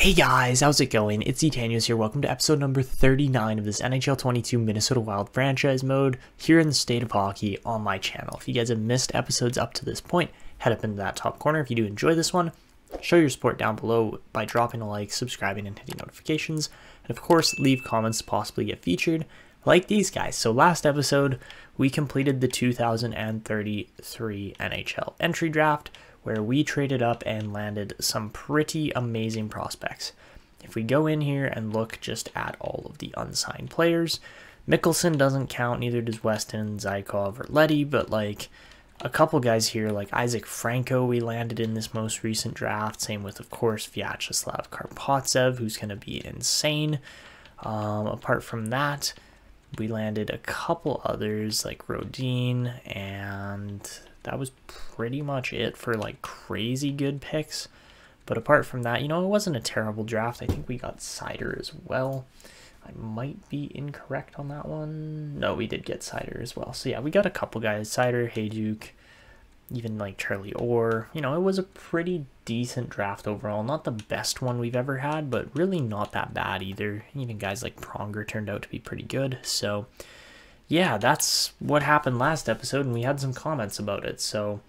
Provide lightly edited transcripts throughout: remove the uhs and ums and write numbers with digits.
Hey guys, how's it going? It's Etanius here. Welcome to episode number 39 of this NHL 22 Minnesota Wild franchise mode here in the state of hockey on my channel. If you guys have missed episodes up to this point, head up into that top corner. If you do enjoy this one, show your support down below by dropping a like, subscribing, and hitting notifications. And of course, leave comments to possibly get featured like these guys. So last episode, we completed the 2033 NHL entry draft, where we traded up and landed some pretty amazing prospects. If we go in here and look just at all of the unsigned players, Mikkelsen doesn't count, neither does Weston, Zykov, or Leddy, but like a couple guys here like Isaac Franco we landed in this most recent draft, same with of course Vyacheslav Karpovtsev, who's going to be insane. Apart from that, we landed a couple others like Rodin, and that was pretty much it for like crazy good picks. But apart from that, you know, it wasn't a terrible draft. I think we got Seider as well. I might be incorrect on that one. No, we did get Seider as well. So yeah, we got a couple guys, Seider, Hayduke, even like Charlie Orr. You know, it was a pretty decent draft overall. Not the best one we've ever had, but really not that bad either. Even guys like Pronger turned out to be pretty good. So yeah, that's what happened last episode, and we had some comments about it. So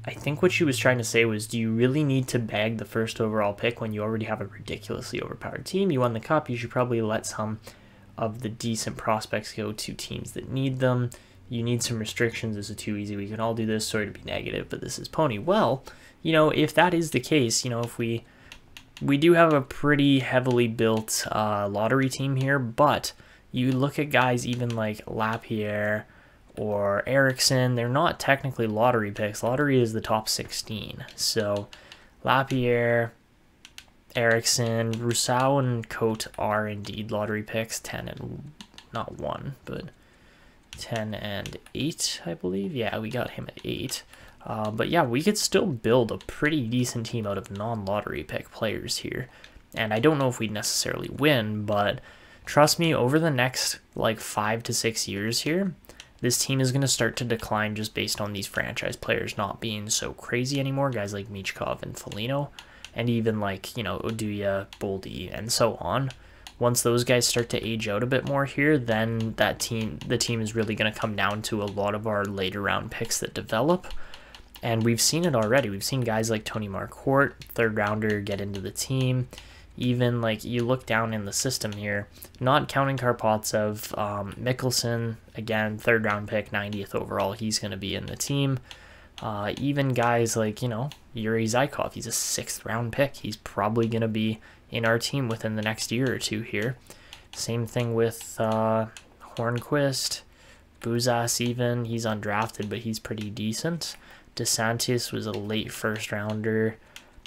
I think what she was trying to say was, do you really need to bag the first overall pick when you already have a ridiculously overpowered team? You won the cup, you should probably let some of the decent prospects go to teams that need them. You need some restrictions. This is too easy. We can all do this. Sorry to be negative, but this is pony. Well, you know, if that is the case, you know, if we do have a pretty heavily built lottery team here, but you look at guys even like Lapierre or Eriksson, they're not technically lottery picks. Lottery is the top 16. So Lapierre, Eriksson, Rousseau, and Cote are indeed lottery picks. 10 and, not 1, but 10 and 8, I believe. Yeah, we got him at 8. But yeah, we could still build a pretty decent team out of non-lottery pick players here. And I don't know if we'd necessarily win, but trust me, over the next like 5 to 6 years here, this team is going to start to decline just based on these franchise players not being so crazy anymore. Guys like Michkov and Foligno, and even like, you know, Oduya, Boldy, and so on. Once those guys start to age out a bit more here, then the team is really going to come down to a lot of our later round picks that develop. And we've seen it already. We've seen guys like Tony Marquardt, third rounder, get into the team. Even like you look down in the system here, not counting Karpovtsev, Mikkelsen, again, third round pick, 90th overall, he's going to be in the team. Even guys like, you know, Yuri Zykov, he's a 6th round pick. He's probably going to be in our team within the next year or two here. Same thing with Hornquist, Buzas even, he's undrafted, but he's pretty decent. DeSantis was a late first rounder.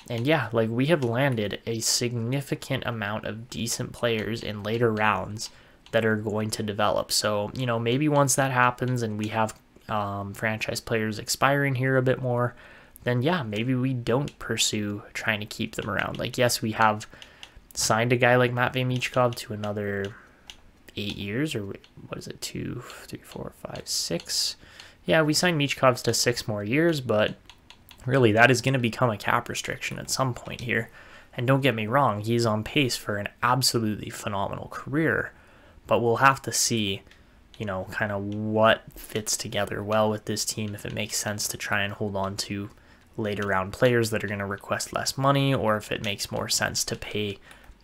And yeah, like we have landed a significant amount of decent players in later rounds that are going to develop. So, you know, maybe once that happens and we have franchise players expiring here a bit more, then yeah, maybe we don't pursue trying to keep them around. Like, yes, we have signed a guy like Matvei Michkov to another 8 years, or what is it, 2, 3, 4, 5, 6? Yeah, we signed Michkovs to 6 more years, but really, that is going to become a cap restriction at some point here. And don't get me wrong, he's on pace for an absolutely phenomenal career. But we'll have to see, you know, kind of what fits together well with this team, if it makes sense to try and hold on to later round players that are going to request less money, or if it makes more sense to pay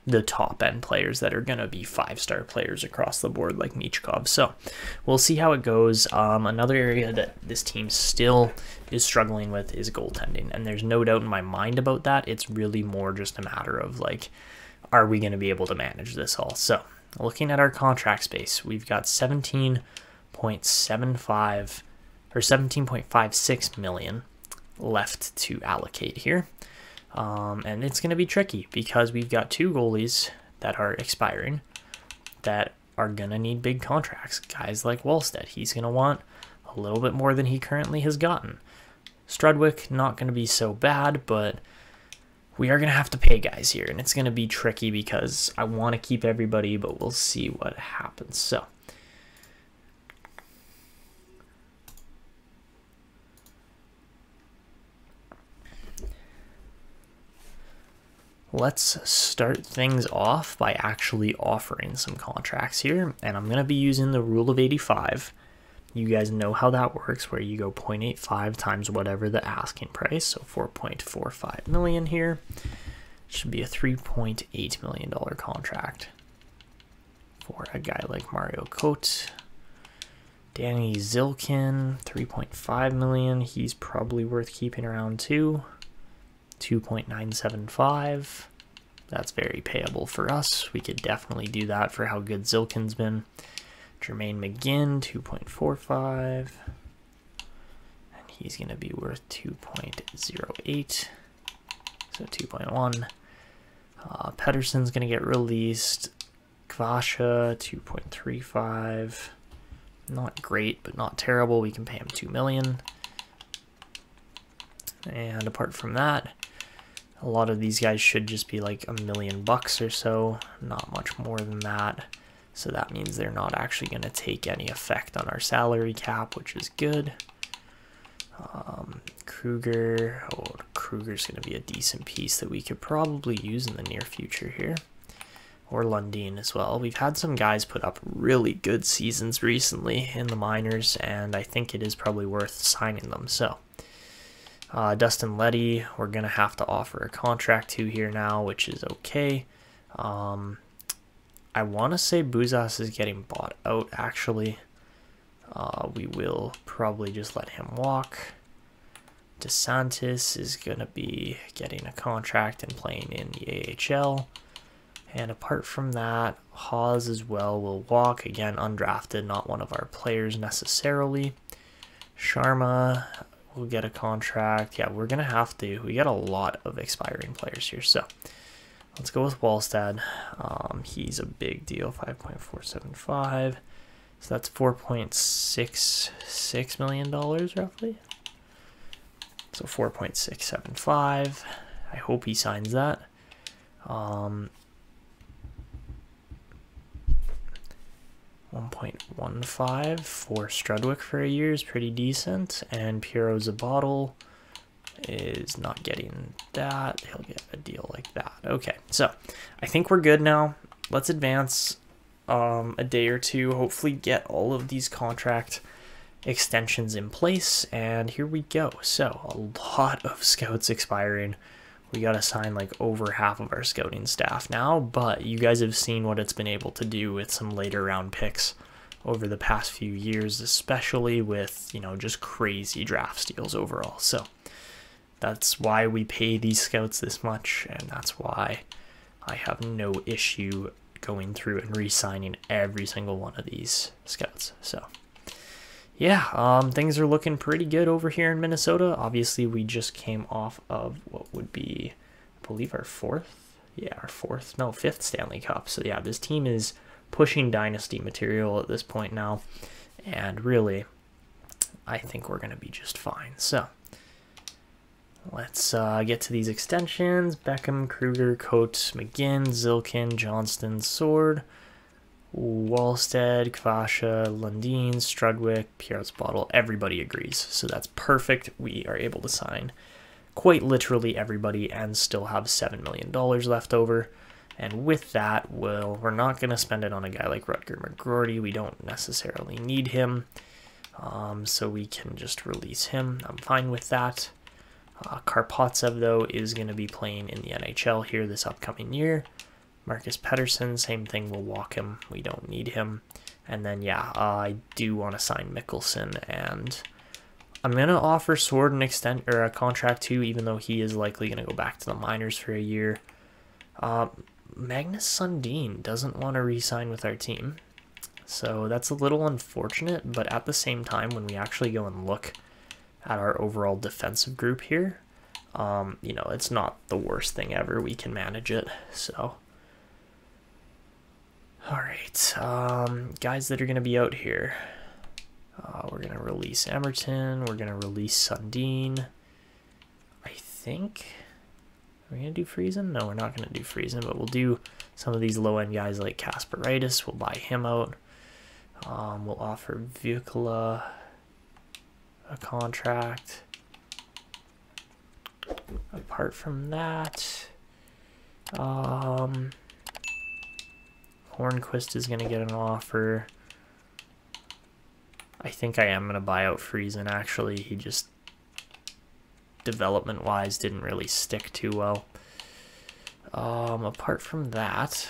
the top end players that are going to be 5-star players across the board like Michkov. So we'll see how it goes. Another area that this team still is struggling with is goaltending, and there's no doubt in my mind about that. It's really more just a matter of like, are we going to be able to manage this all? So looking at our contract space, we've got 17.75 or 17.56 million left to allocate here. And it's going to be tricky because we've got 2 goalies that are expiring that are going to need big contracts. Guys like Wallstedt, he's going to want a little bit more than he currently has gotten. Strudwick, not going to be so bad, but we are going to have to pay guys here, and it's going to be tricky because I want to keep everybody, but we'll see what happens. So let's start things off by actually offering some contracts here. And I'm going to be using the rule of 85. You guys know how that works, where you go 0.85 times whatever the asking price. So 4.45 million here. Should be a $3.8 million contract for a guy like Mario Cote. Danny Zilkin, 3.5 million. He's probably worth keeping around too. 2.975. That's very payable for us. We could definitely do that for how good Zilkin's been. Jermaine McGinn, 2.45. And he's going to be worth 2.08. So 2.1. Pedersen's going to get released. Kvasha, 2.35. Not great, but not terrible. We can pay him $2 million. And apart from that, a lot of these guys should just be like $1 million or so. Not much more than that. So that means they're not actually going to take any effect on our salary cap, which is good. Kruger. Oh, Kruger's going to be a decent piece that we could probably use in the near future here. Or Lundin as well. We've had some guys put up really good seasons recently in the minors, and I think it is probably worth signing them. So, Dustin Letty, we're going to have to offer a contract to here now, which is okay. I want to say Buzas is getting bought out, actually. We will probably just let him walk. DeSantis is going to be getting a contract and playing in the AHL. And apart from that, Hawes as well will walk. Again, undrafted, not one of our players necessarily. Sharma will get a contract. Yeah, we're going to have to. We got a lot of expiring players here. So let's go with Wallstad. He's a big deal, 5.475. So that's $4.66 million roughly. So 4.675. I hope he signs that. 1.15 for Strudwick for a year is pretty decent, and Piero Zabottle is not getting that. He'll get a deal like that. Okay, so I think we're good now. Let's advance a day or two, hopefully get all of these contract extensions in place, and here we go. So a lot of scouts expiring. We got to sign like over half of our scouting staff now, but you guys have seen what it's been able to do with some later round picks over the past few years, especially with, you know, just crazy draft steals overall. So that's why we pay these scouts this much, and that's why I have no issue going through and re-signing every single one of these scouts. So yeah, things are looking pretty good over here in Minnesota. Obviously, we just came off of what would be, I believe, our fifth Stanley Cup. So yeah, this team is pushing dynasty material at this point now, and really, I think we're going to be just fine. So let's get to these extensions. Beckham, Kruger, Coates, McGinn, Zilkin, Johnston, Sword, Wallstead, Kvasha, Lundin, Strudwick, Pierre's Bottle. Everybody agrees. So that's perfect. We are able to sign quite literally everybody and still have $7 million left over. And with that, well, we're not going to spend it on a guy like Rutger McGroarty. We don't necessarily need him. So we can just release him. I'm fine with that. Karpatsev, though, is going to be playing in the NHL here this upcoming year. Marcus Pedersen, same thing, we'll walk him. We don't need him. And then, yeah, I do want to sign Mickelson, and I'm going to offer Sword an a contract too, even though he is likely going to go back to the minors for a year. Magnus Sundin doesn't want to re-sign with our team, so that's a little unfortunate, but at the same time, when we actually go and look at our overall defensive group here, you know, it's not the worst thing ever. We can manage it, so... Alright, guys that are going to be out here. We're going to release Emerton. We're going to release Sundin. I think... Are we going to do Friesen? No, we're not going to do Friesen, but we'll do some of these low-end guys like Kasperitis. We'll buy him out. We'll offer Vukala a contract. Apart from that... Hornquist is going to get an offer. I think I am going to buy out Friesen, actually. He just, development-wise, didn't really stick too well. Apart from that,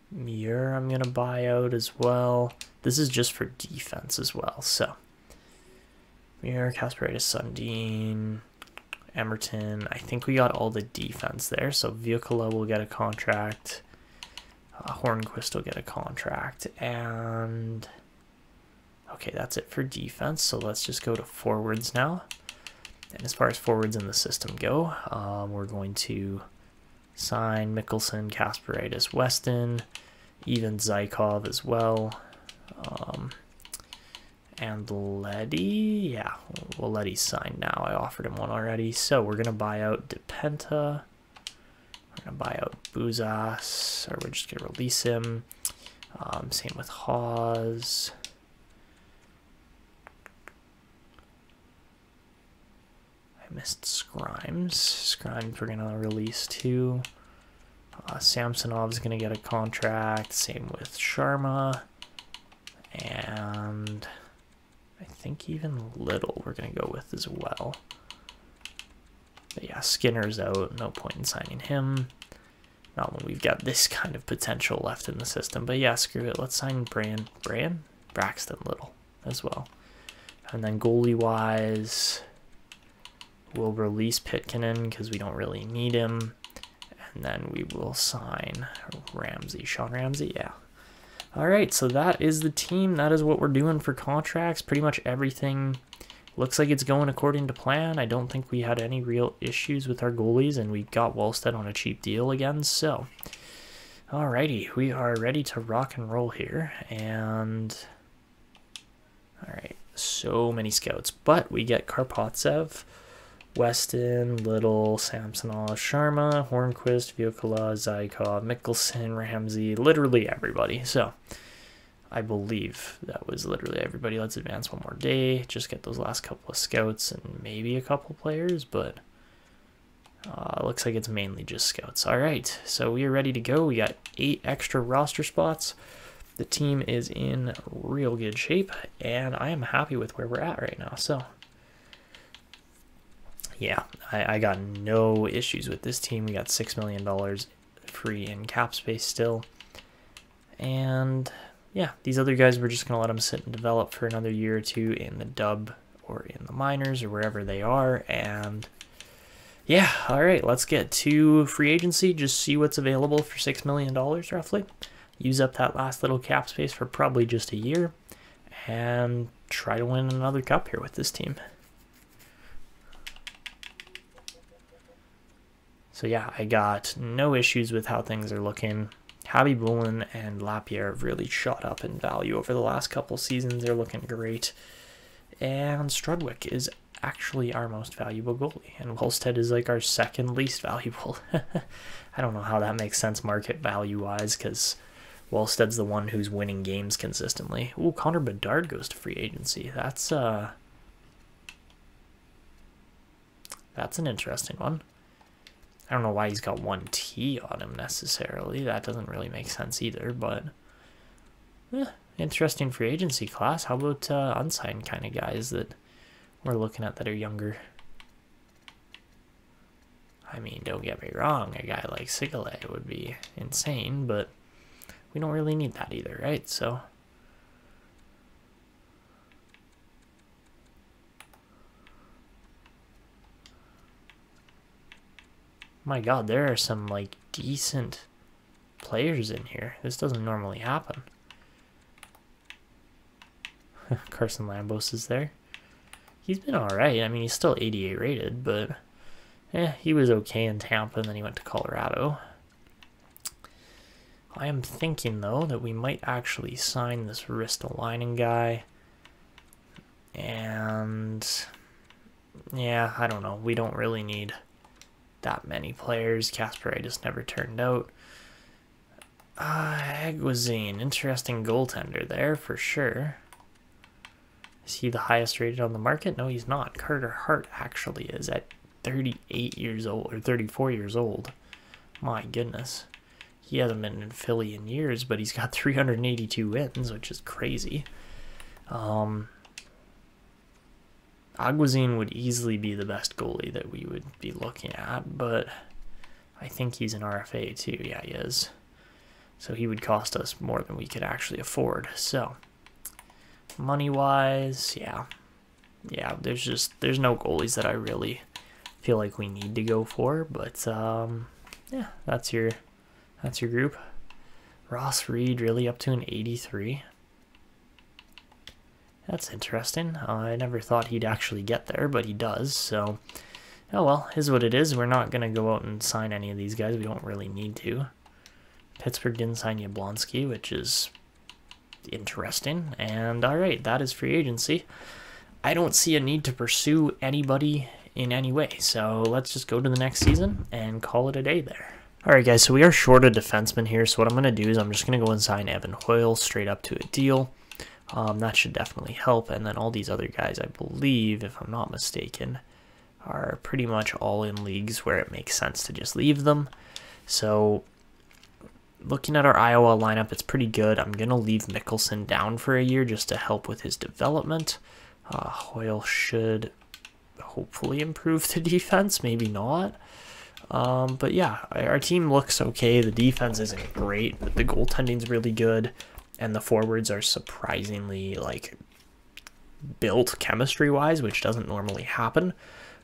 Muir I'm going to buy out as well. This is just for defense as well, so. Muir, Kasparaitis, Sundin, Emerton. I think we got all the defense there, so Viola will get a contract. Hornquist will get a contract, and okay, that's it for defense. So let's just go to forwards now. And as far as forwards in the system go, we're going to sign Mikkelsen, Kasparaitis, Weston, even Zykov as well, and Leddy. Yeah, well, Leddy's signed now. I offered him one already. So we're gonna buy out DePenta. We're going to buy out Buzas, or we're just going to release him. Same with Hawes. I missed Scrimes. Scrimes we're going to release too. Samsonov's going to get a contract. Same with Sharma. And I think even Little we're going to go with as well. But yeah, Skinner's out. No point in signing him. Not when we've got this kind of potential left in the system. But yeah, screw it. Let's sign Braxton Little as well. And then goalie-wise, we'll release Pitkanen because we don't really need him. And then we will sign Ramsey. Sean Ramsey, yeah. All right, so that is the team. That is what we're doing for contracts. Pretty much everything looks like it's going according to plan. I don't think we had any real issues with our goalies, and we got Wallstedt on a cheap deal again. So, alrighty, we are ready to rock and roll here. And, all right, so many scouts. But we get Karpovtsev, Weston, Little, Samsonov, Sharma, Hornquist, Viola, Zykov, Mikkelsen, Ramsey, literally everybody. So, I believe that was literally everybody. Let's advance one more day. Just get those last couple of scouts and maybe a couple players, but looks like it's mainly just scouts. All right, so we are ready to go. We got 8 extra roster spots. The team is in real good shape, and I am happy with where we're at right now. So, yeah, I got no issues with this team. We got $6 million free in cap space still, and yeah, these other guys, we're just going to let them sit and develop for another year or two in the dub or in the minors or wherever they are. And yeah, all right, let's get to free agency. Just see what's available for $6 million roughly. Use up that last little cap space for probably just a year and try to win another cup here with this team. So yeah, I got no issues with how things are looking. Khabibulin and Lapierre have really shot up in value over the last couple seasons. They're looking great. And Strudwick is actually our most valuable goalie. And Wallstedt is like our second least valuable. I don't know how that makes sense market value-wise, because Wallsted's the one who's winning games consistently. Ooh, Connor Bedard goes to free agency. That's an interesting one. I don't know why he's got 1 T on him necessarily. That doesn't really make sense either, but interesting free agency class. How about unsigned kind of guys that we're looking at that are younger? I mean, don't get me wrong, a guy like Sigale would be insane, but we don't really need that either, right? So, my God, there are some like decent players in here. This doesn't normally happen. Carson Lambos is there. He's been alright. I mean, he's still 88 rated, but he was okay in Tampa, and then he went to Colorado. I am thinking, though, that we might actually sign this Ristolainen guy. And yeah, I don't know. We don't really need that many players. Kasparaitis never turned out. Aguazine, interesting goaltender there for sure. Is he the highest rated on the market? No, he's not. Carter Hart actually is at 38 years old, or 34 years old. My goodness. He hasn't been in Philly in years, but he's got 382 wins, which is crazy. Aguazine would easily be the best goalie that we would be looking at, but I think he's an RFA too. Yeah, he is. So he would cost us more than we could actually afford. So money-wise, yeah, there's no goalies that I really feel like we need to go for. But yeah, that's your group. Ross Reed really up to an 83. That's interesting. I never thought he'd actually get there, but he does. So, oh well, is what it is. We're not going to go out and sign any of these guys. We don't really need to. Pittsburgh didn't sign Yablonski, which is interesting. And all right, that is free agency. I don't see a need to pursue anybody in any way. So let's just go to the next season and call it a day there. All right, guys, so we are short a defenseman here. So what I'm going to do is I'm just going to go and sign Evan Hoyle straight up to a deal. That should definitely help. And then all these other guys, I believe, if I'm not mistaken, are pretty much all in leagues where it makes sense to just leave them. So looking at our Iowa lineup, it's pretty good. I'm going to leave Mickelson down for a year just to help with his development. Hoyle should hopefully improve the defense, maybe not. But yeah, our team looks okay. The defense isn't great, but the goaltending's really good. And the forwards are surprisingly, like, built chemistry-wise, which doesn't normally happen.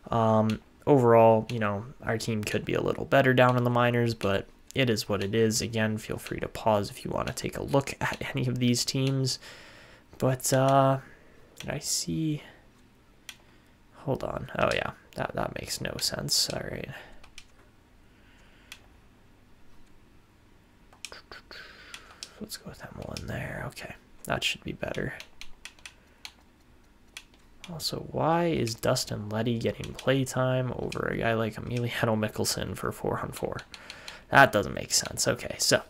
Overall, you know, our team could be a little better down in the minors, but it is what it is. Again, feel free to pause if you want to take a look at any of these teams. But, did I see... Hold on. Oh, yeah. That makes no sense. All right. Let's go with M1 there. Okay, that should be better. Also, why is Dustin Leddy getting playtime over a guy like Emiliano Mickelson for 4-on-4? That doesn't make sense. Okay, so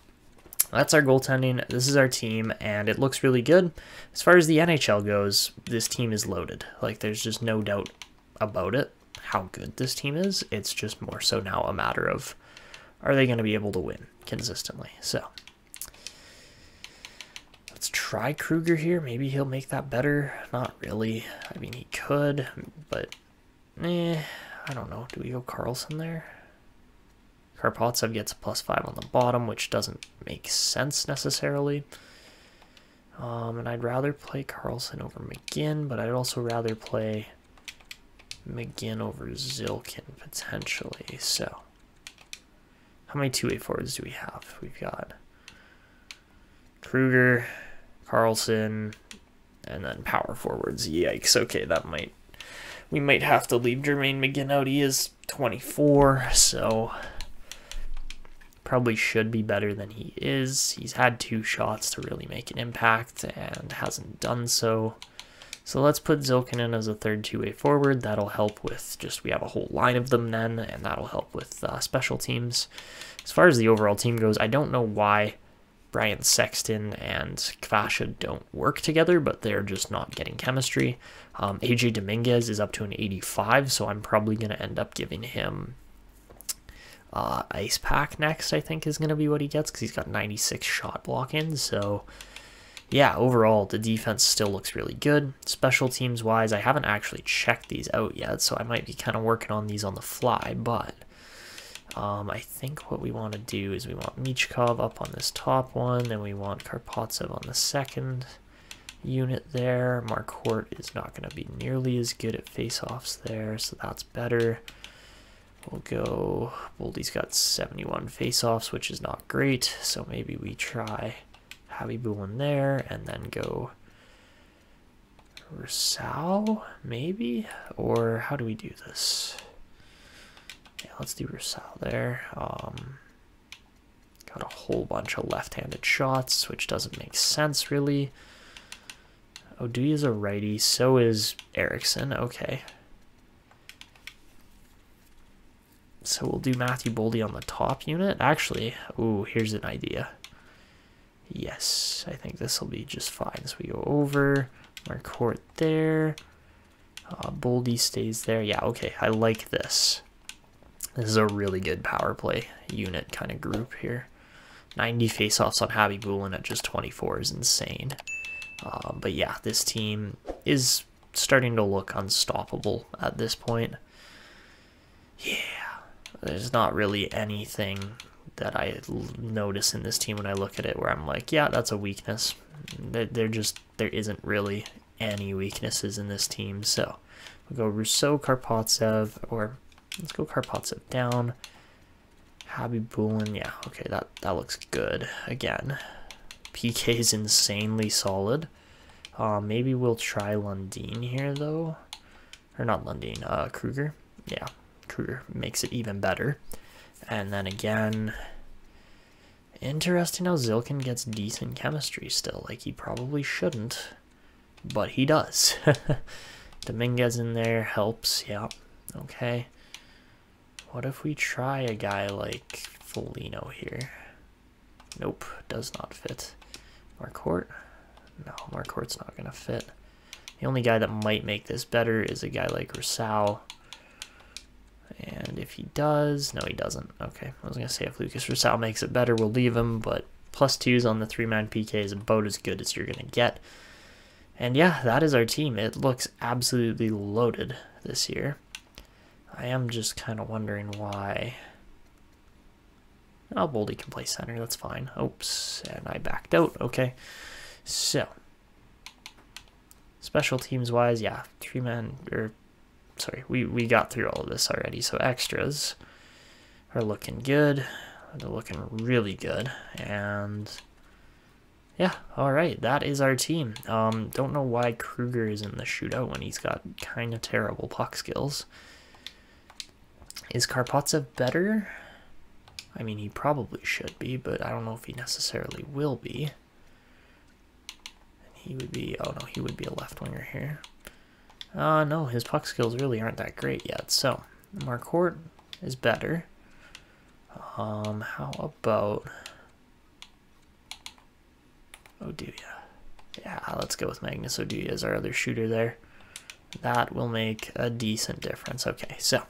that's our goaltending. This is our team, and it looks really good. As far as the NHL goes, this team is loaded. Like, there's just no doubt about it, how good this team is. It's just more so now a matter of, are they going to be able to win consistently? So let's try Kruger here. Maybe he'll make that better. Not really. I mean, he could, but I don't know. Do we go Carlson there? Karpovtsev gets a +5 on the bottom, which doesn't make sense necessarily. And I'd rather play Carlson over McGinn, but I'd also rather play McGinn over Zilkin potentially. So how many two-way forwards do we have? We've got Kruger, Carlson, and then power forwards. Yikes. Okay, we might have to leave Jermaine McGinn out. He is 24, so probably should be better than he is. He's had 2 shots to really make an impact and hasn't done so. So let's put Zilkin in as a third two-way forward. That'll help with we have a whole line of them then, and that'll help with special teams. As far as the overall team goes, I don't know why Brian Sexton and Kvasha don't work together, but they're just not getting chemistry. AJ Dominguez is up to an 85, so I'm probably going to end up giving him Ice Pack next, I think is going to be what he gets, because he's got 96 shot block-in. So yeah, overall, the defense still looks really good. Special teams-wise, I haven't actually checked these out yet, so I might be kind of working on these on the fly, but I think what we want to do is we want Michkov up on this top one, then we want Karpovtsev on the second unit there. Marquardt is not going to be nearly as good at face-offs there, so that's better. We'll go, Boldy's got 71 face-offs, which is not great, so maybe we try Habibulin there, and then go Rousseau, maybe? Or how do we do this? Yeah, let's do Rousseau there. Got a whole bunch of left-handed shots, which doesn't make sense, really. O'Duy is a righty, so is Erickson. Okay. So we'll do Matthew Boldy on the top unit. Actually, ooh, here's an idea. Yes, I think this will be just fine. So we go over Marquardt there. Boldy stays there. Yeah, okay, I like this. This is a really good power play unit kind of group here. 90 face-offs on Khabibulin at just 24 is insane. But yeah, this team is starting to look unstoppable at this point. Yeah, there's not really anything that I notice in this team when I look at it where I'm like, yeah, that's a weakness. There isn't really any weaknesses in this team. So we'll go Rousseau, Karpovtsev, or let's go Karpovtsev down. Khabibulin, yeah, okay, that looks good. Again, PK is insanely solid. Maybe we'll try Lundin here though, or not Lundin, Kruger. Yeah, Kruger makes it even better. And then again, interesting how Zilkin gets decent chemistry still. Like, he probably shouldn't, but he does. Dominguez in there helps, yeah, okay. What if we try a guy like Foligno here? Nope, does not fit. Marcourt? No, Marcourt's not going to fit. The only guy that might make this better is a guy like Rousseau. And if he does, no, he doesn't. Okay, I was going to say if Lucas Rousseau makes it better, we'll leave him, but +2s on the 3-man PK is about as good as you're going to get. And yeah, that is our team. It looks absolutely loaded this year. I am just kind of wondering why. Oh, Boldy can play center, that's fine. Oops, and I backed out. Okay, so special teams wise, yeah, 3-man, or sorry, we got through all of this already. So extras are looking good. They're looking really good. And yeah, all right, that is our team. Don't know why Kruger is in the shootout when he's got kind of terrible puck skills. Is Karpovtsev better? I mean, he probably should be, but I don't know if he necessarily will be. He would be, oh no, he would be a left winger here. No, his puck skills really aren't that great yet. So, Marcourt is better. How about Oduya? Yeah, let's go with Magnus Oduya as our other shooter there. That will make a decent difference. Okay, so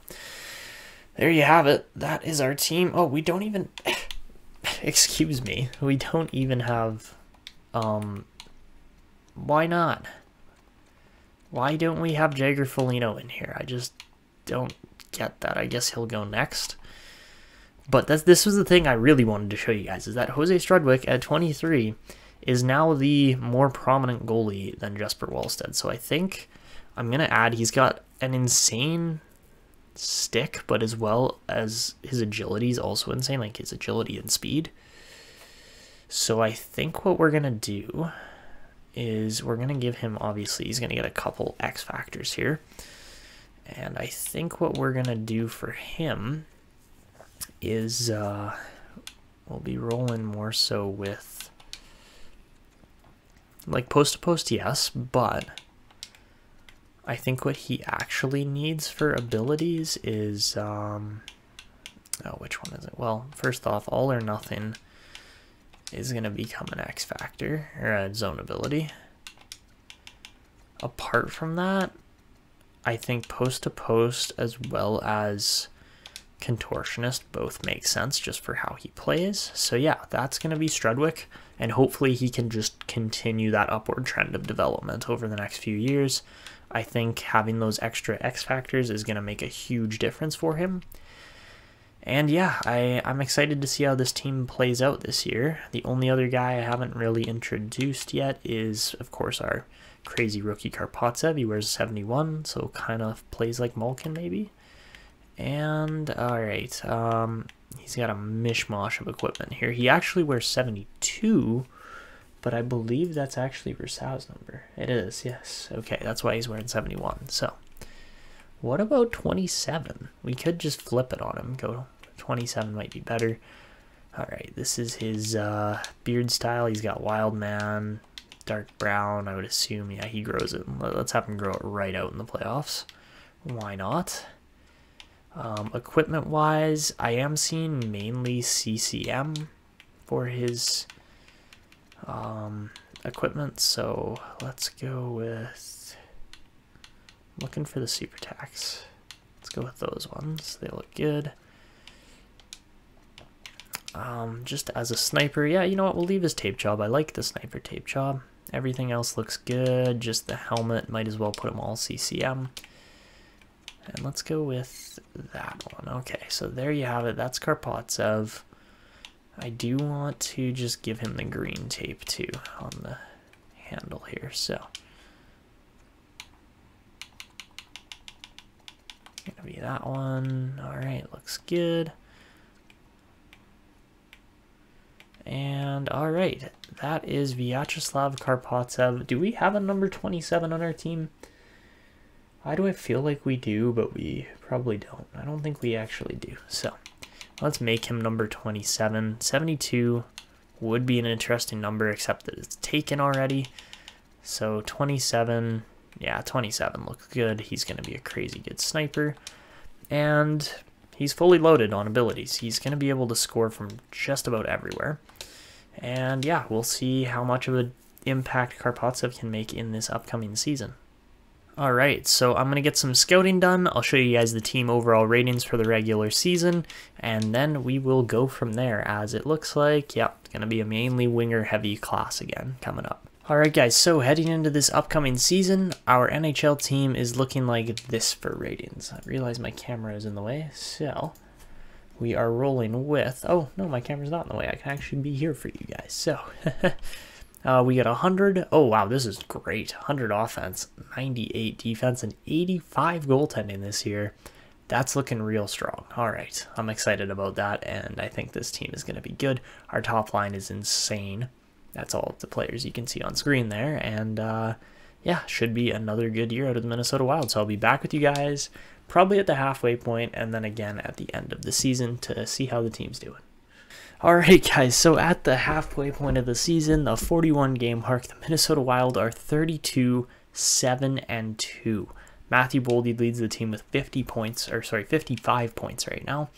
there you have it. That is our team. Oh, we don't even, excuse me, we don't even have, why not? Why don't we have Jagger Foligno in here? I just don't get that. I guess he'll go next. But this was the thing I really wanted to show you guys, is that Jose Strudwick at 23 is now the more prominent goalie than Jesper Wallstedt. So I think I'm going to add, he's got an insane stick, but as well as his agility is also insane, like his agility and speed. So I think what we're going to do is we're going to give him, obviously, he's going to get a couple X factors here. And I think what we're going to do for him is we'll be rolling more so with, like, post-to-post, yes, but I think what he actually needs for abilities is, oh, which one is it? Well, first off, all or nothing is going to become an X factor, or a zone ability. Apart from that, I think post-to-post as well as contortionist both make sense just for how he plays. So yeah, that's going to be Strudwick, and hopefully he can just continue that upward trend of development over the next few years. I think having those extra X factors is going to make a huge difference for him. And yeah, I'm excited to see how this team plays out this year. The only other guy I haven't really introduced yet is, of course, our crazy rookie Karpovtsev. He wears 71, so kind of plays like Malkin maybe. And all right, he's got a mishmash of equipment here. He actually wears 72, but I believe that's actually Rousseau's number. It is, yes. Okay, that's why he's wearing 71. So what about 27? We could just flip it on him. Go 27 might be better. All right, this is his beard style. He's got wild man, dark brown. I would assume, yeah, he grows it. Let's have him grow it right out in the playoffs. Why not? Equipment wise, I am seeing mainly CCM for his equipment, so let's go with looking for the super tax. Let's go with those ones. They look good. Just as a sniper, yeah, you know what? We'll leave his tape job. I like the sniper tape job. Everything else looks good. Just the helmet, might as well put them all CCM. And let's go with that one. Okay, so there you have it. That's Karpovtsev. I do want to just give him the green tape too on the handle here. So gonna be that one. All right, looks good. And all right, that is Vyacheslav Karpovtsev. Do we have a number 27 on our team? Why do I feel like we do, but we probably don't? I don't think we actually do. So let's make him number 27. 72 would be an interesting number, except that it's taken already. So 27, yeah, 27 looks good. He's going to be a crazy good sniper. And he's fully loaded on abilities. He's going to be able to score from just about everywhere. And yeah, we'll see how much of an impact Karpovtsev can make in this upcoming season. All right, so I'm going to get some scouting done. I'll show you guys the team overall ratings for the regular season, and then we will go from there, as it looks like, yep, it's going to be a mainly winger-heavy class again coming up. All right, guys, so heading into this upcoming season, our NHL team is looking like this for ratings. I realize my camera is in the way, so we are rolling with, oh, no, my camera's not in the way. I can actually be here for you guys. So we got 100. Oh, wow, this is great. 100 offense, 98 defense, and 85 goaltending this year. That's looking real strong. All right, I'm excited about that, and I think this team is going to be good. Our top line is insane. That's all of the players you can see on screen there, and yeah, should be another good year out of the Minnesota Wild. So I'll be back with you guys probably at the halfway point, and then again at the end of the season to see how the team's doing. Alright guys, so at the halfway point of the season, the 41 game mark, the Minnesota Wild are 32-7-2. Matthew Boldy leads the team with 55 points right now,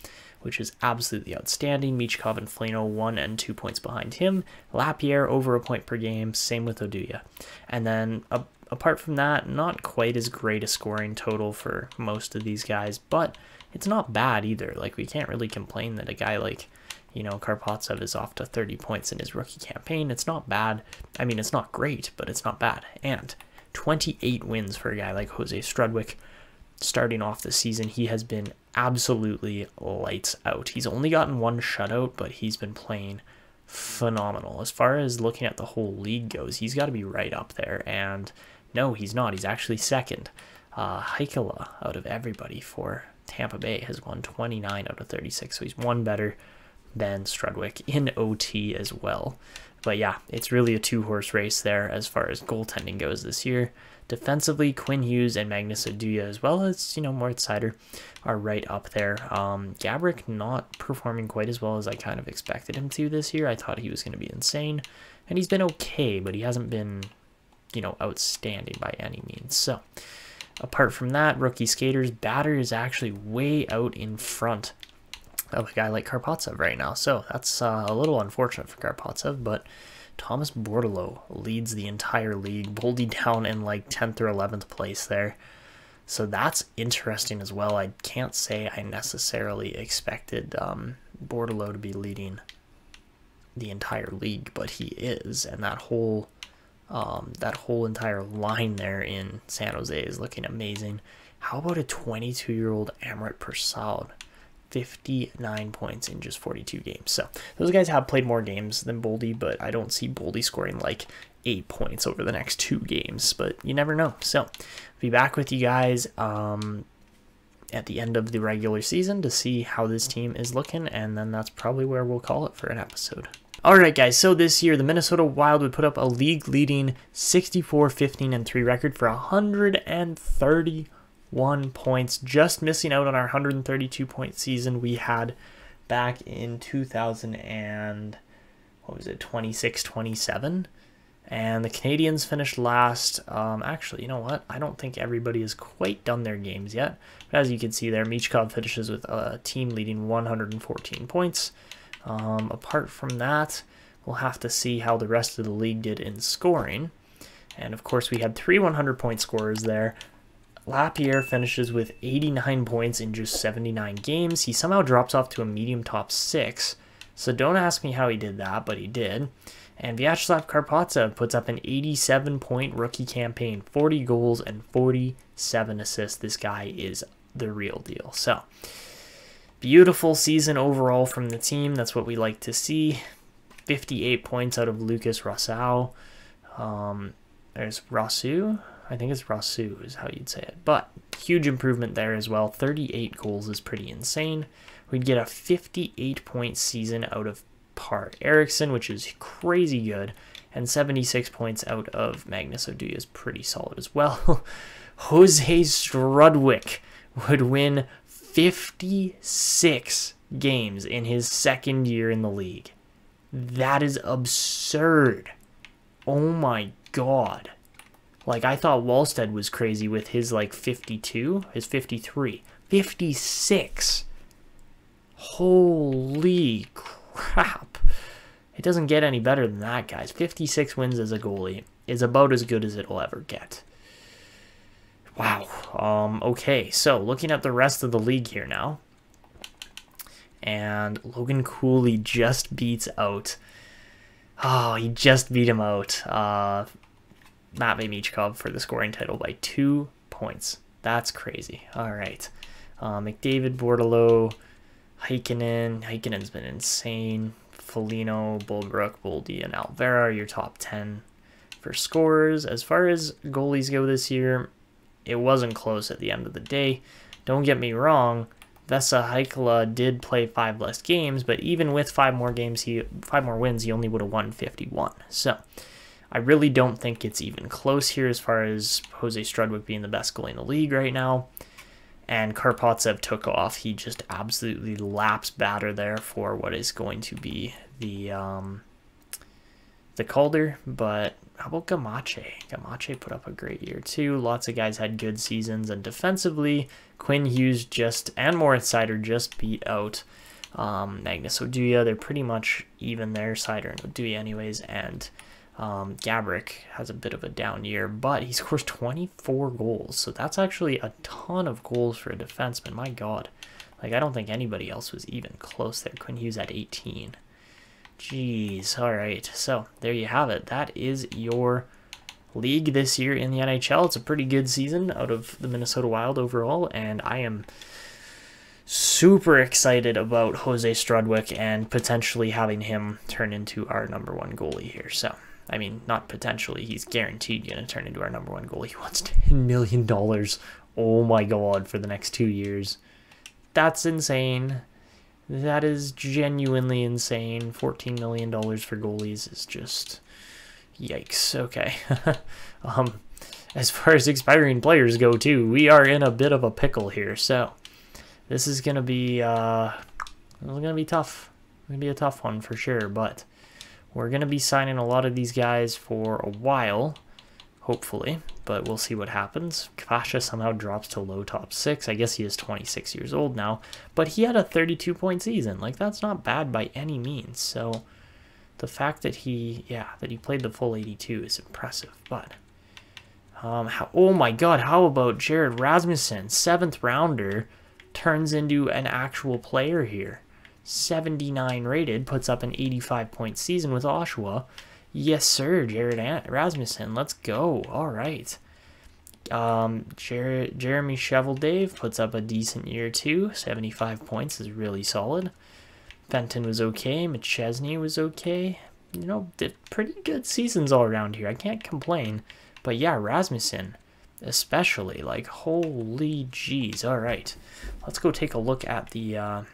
which is absolutely outstanding. Michkov and Foligno 1 and 2 points behind him. Lapierre over a point per game, same with Oduya. And then apart from that, not quite as great a scoring total for most of these guys, but it's not bad either. Like, we can't really complain that a guy like, you know, Karpovtsev is off to 30 points in his rookie campaign. It's not bad. I mean, it's not great, but it's not bad. And 28 wins for a guy like Jose Strudwick. Starting off the season, he has been absolutely lights out. He's only gotten one shutout, but he's been playing phenomenal. As far as looking at the whole league goes, he's got to be right up there. And no, he's not. He's actually second. Heikkila, out of everybody for Tampa Bay, has won 29 out of 36, so he's one better than Strudwick in OT as well. But yeah, it's really a two-horse race there as far as goaltending goes this year. Defensively, Quinn Hughes and Magnus Oduya, as well as, you know, Moritz Seider, are right up there. Gaborik not performing quite as well as I kind of expected him to this year. I thought he was going to be insane, and he's been okay, but he hasn't been, you know, outstanding by any means. So apart from that, rookie skaters, Batter is actually way out in front of a guy like Karpovtsev right now. So that's a little unfortunate for Karpovtsev, but Thomas Bordeleau leads the entire league, Boldy down in like 10th or 11th place there. So that's interesting as well. I can't say I necessarily expected Bordeleau to be leading the entire league, but he is, and that whole entire line there in San Jose is looking amazing. How about a 22-year-old Amrit Persad? 59 points in just 42 games. So those guys have played more games than Boldy, but I don't see Boldy scoring like 8 points over the next 2 games, but you never know. So I'll be back with you guys at the end of the regular season to see how this team is looking, and then that's probably where we'll call it for an episode. Alright guys, so this year the Minnesota Wild would put up a league-leading 64-15-3 record for 131 points, just missing out on our 132-point season we had back in 26-27, and the Canadians finished last. Actually, you know what? I don't think everybody has quite done their games yet. But as you can see there, Michkov finishes with a team-leading 114 points. Apart from that, we'll have to see how the rest of the league did in scoring. And of course, we had 3 100-point scorers there. Lapierre finishes with 89 points in just 79 games. He somehow drops off to a medium top 6. So don't ask me how he did that, but he did. And Vyacheslav Karpovtsev puts up an 87-point rookie campaign, 40 goals and 47 assists. This guy is the real deal. So, beautiful season overall from the team. That's what we like to see. 58 points out of Lucas Rausau. There's Rasu. I think it's Rasu is how you'd say it. But huge improvement there as well. 38 goals is pretty insane. We'd get a 58-point season out of Par Eriksson, which is crazy good. And 76 points out of Magnus Oduya is pretty solid as well. Jose Strudwick would win 56 games in his second year in the league. That is absurd. Oh my god. Like, I thought Wallstead was crazy with his, like, 52, his 53. 56. Holy crap. It doesn't get any better than that, guys. 56 wins as a goalie is about as good as it'll ever get. Wow. Okay, so looking at the rest of the league here now. And Logan Cooley just beats out... Oh, he just beat him out. Matvei Michkov for the scoring title by 2 points. That's crazy. All right. McDavid, Bordeleau, Heikkinen. Heikkinen's been insane. Foligno, Bulbrook, Boldy, and Alvera are your top 10 for scorers. As far as goalies go this year, it wasn't close at the end of the day. Don't get me wrong. Vesa Heikkila did play 5 less games, but even with 5 more wins, he only would have won 51. So I really don't think it's even close here as far as Jose Strudwick being the best goalie in the league right now. And Karpovtsev took off. He just absolutely laps batter there for what is going to be the Calder. But how about Gamache? Gamache put up a great year too. Lots of guys had good seasons. And defensively, Quinn Hughes and Moritz Seider just beat out Magnus Oduya. They're pretty much even there, Seider and Oduya anyways. And Gabrick has a bit of a down year, but he scores 24 goals. So that's actually a ton of goals for a defenseman. My God. Like, I don't think anybody else was even close there. Quinn Hughes at 18. Jeez. All right. So there you have it. That is your league this year in the NHL. It's a pretty good season out of the Minnesota Wild overall, and I am super excited about Jose Strudwick and potentially having him turn into our #1 goalie here. So, I mean, not potentially. He's guaranteed going to turn into our #1 goalie. He wants $10 million. Oh my God, for the next 2 years. That's insane. That is genuinely insane. $14 million for goalies is just... Yikes. Okay. As far as expiring players go, too, we are in a bit of a pickle here. So, this is going to be tough. It's going to be a tough one for sure, but we're going to be signing a lot of these guys for a while, hopefully, but we'll see what happens. Kvasha somehow drops to low top 6. I guess he is 26 years old now, but he had a 32-point season. Like, that's not bad by any means. So the fact that he played the full 82 is impressive, but oh my God, how about Jared Rasmussen, 7th rounder, turns into an actual player here. 79 rated, puts up an 85-point season with Oshawa. Yes, sir, Jared Rasmussen. Let's go. All right. Jeremy Cheveldave puts up a decent year too. 75 points is really solid. Fenton was okay. McChesney was okay. You know, did pretty good seasons all around here. I can't complain. But yeah, Rasmussen especially. Like, holy jeez. All right. Let's go take a look at the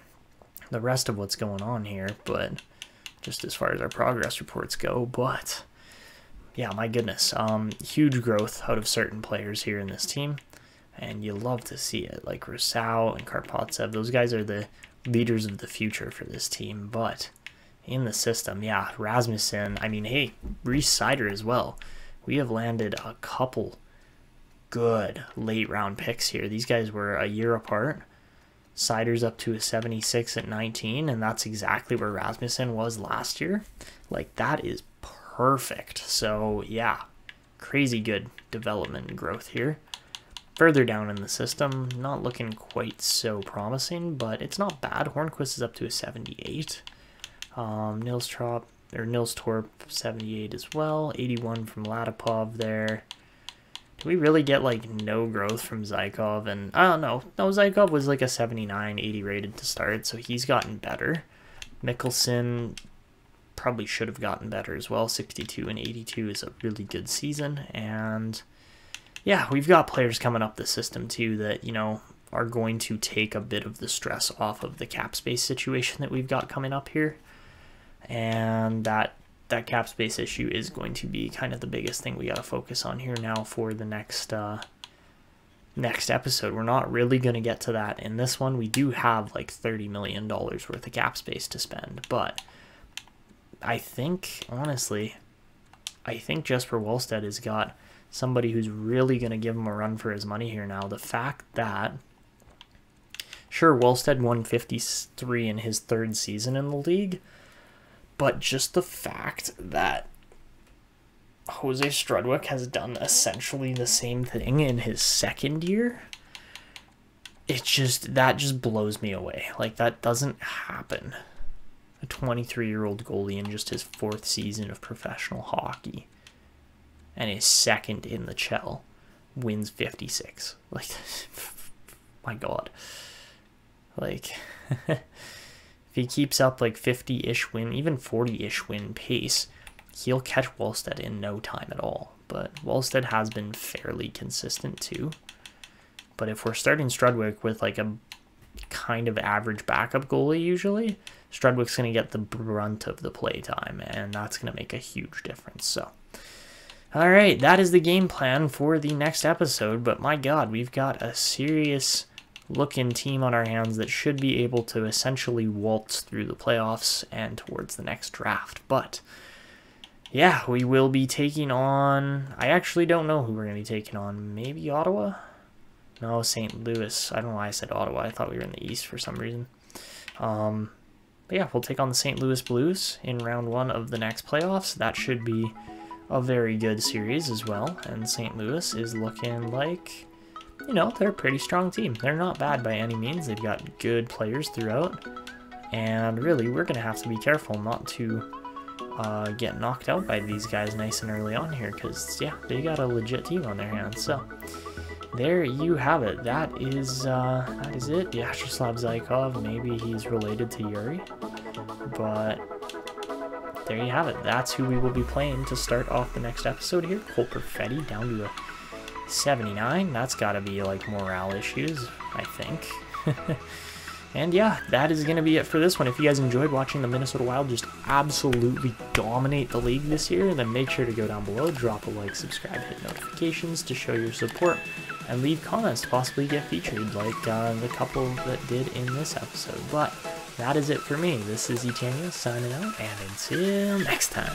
rest of what's going on here. But just as far as our progress reports go. But yeah, my goodness. Huge growth out of certain players here in this team. And you love to see it. Like Rousseau and Karpovtsev. Those guys are the leaders of the future for this team. But in the system, yeah, Rasmussen. I mean, hey, Reese Seider as well. We have landed a couple good late round picks here. These guys were a year apart. Seider's up to a 76 at 19, and that's exactly where Rasmussen was last year. Like, that is perfect. So, yeah, crazy good development and growth here. further down in the system, not looking quite so promising, but it's not bad. Hornquist is up to a 78. Nilstorp 78 as well. 81 from Latipov there. Do we really get like no growth from Zykov? And I don't know. No, Zykov was like a 79, 80 rated to start, so he's gotten better. Mikkelsen probably should have gotten better as well. 62 and 82 is a really good season. And yeah, we've got players coming up the system too that, you know, are going to take a bit of the stress off of the cap space situation that we've got coming up here. And that cap space issue is going to be kind of the biggest thing we got to focus on here now for the next episode. We're not really going to get to that in this one. We do have like $30 million worth of cap space to spend, but I think, honestly, Jesper Wallstedt has got somebody who's really going to give him a run for his money here now. The fact that, sure, Wallstedt won 53 in his 3rd season in the league, but just the fact that Jose Strudwick has done essentially the same thing in his 2nd year, that just blows me away. Like, that doesn't happen. A 23-year-old goalie in just his 4th season of professional hockey and his 2nd in the CHL wins 56. Like, my God. Like, if he keeps up like 50-ish win, even 40-ish win pace, he'll catch Wallstedt in no time at all. But Wallstedt has been fairly consistent too. But if we're starting Strudwick with like a kind of average backup goalie usually, Strudwick's going to get the brunt of the play time, and that's going to make a huge difference. So, all right, that is the game plan for the next episode. But my God, we've got a serious looking team on our hands that should be able to essentially waltz through the playoffs and towards the next draft. But yeah, we will be taking on, I actually don't know who we're going to be taking on. Maybe Ottawa? No, St. Louis. I don't know why I said Ottawa. I thought we were in the East for some reason. But yeah, we'll take on the St. Louis Blues in round 1 of the next playoffs. That should be a very good series as well. And St. Louis is looking like, you know, they're a pretty strong team. They're not bad by any means. They've got good players throughout. And really, we're going to have to be careful not to get knocked out by these guys nice and early on here. Because, yeah, they got a legit team on their hands. So, there you have it. That is it. Vyacheslav Zykov, maybe he's related to Yuri. But there you have it. That's who we will be playing to start off the next episode here. Cole Perfetti down to a 79. That's got to be like morale issues, I think. And yeah, that is going to be it for this one. If you guys enjoyed watching the Minnesota Wild just absolutely dominate the league this year, then make sure to go down below, drop a like, subscribe, hit notifications to show your support, and leave comments to possibly get featured like the couple that did in this episode. But that is it for me. This is Etania signing out, and until next time.